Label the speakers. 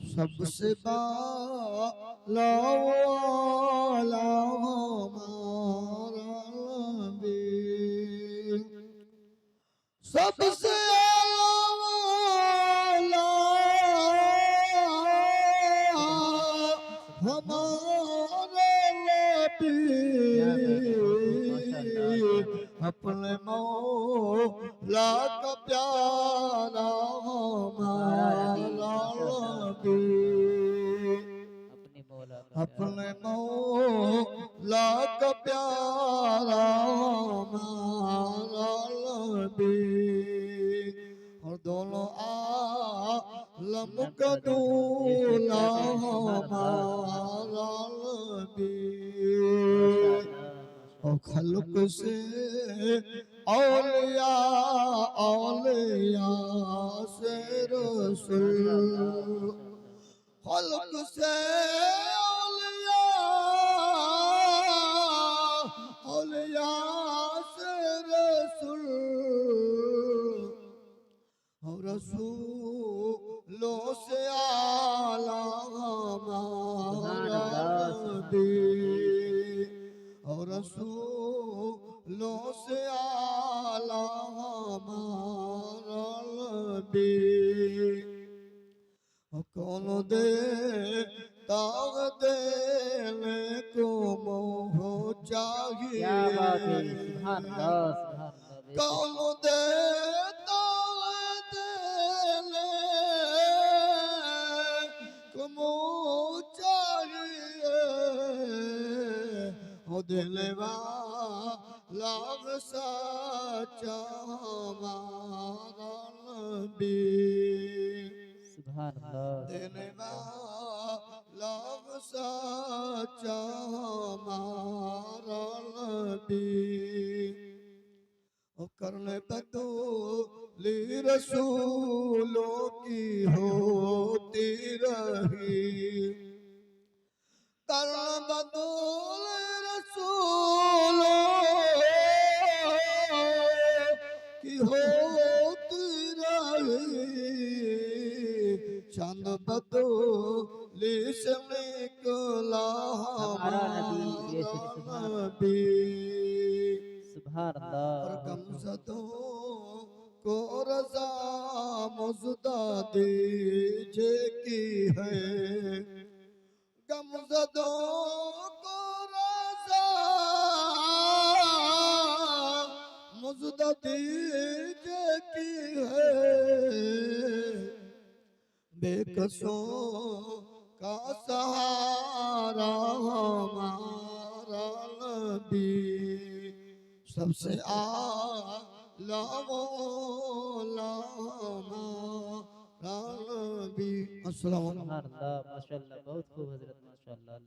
Speaker 1: सबसे बाला वाला हमारा नबी, सबसे आला हमारा नबी, अपने मौला का प्यारा हमारा नबी, अपने मौला का प्यारा हमारा नबी, और दोनों आलम का दूल्हा हमारा नबी, और खल्क से औलिया औलिया से रसूल, खल्क से औलिया औलिया से रसूल, और रसूलों से आला हमारा नबी, और रसूलों से आला हमारा नबी, कौन दे ताग देने को मोह चाहिए, कौन दे ताग देने को मोह चाहिए, ओ दिल वाला सच्चा हमारा नबी, देने वाला सच्चा हमारा नबी, और करने बतौली रसूलों की होती रही, करने बतौली रसूलों की होती रही, चांद बतौली से निकला हमारा नबी, और गमज़दों को रज़ा मुज़दा दीजे की है, गमज़दों को रज़ा मुज़दा दीजे की है, बेकसों का सहारा हमारा नबी, सबसे आला मौला हमारा नबी। अस्सलाम वालेकुम।
Speaker 2: माशाअल्लाह, बहुत खूब हजरत, माशाअल्लाह।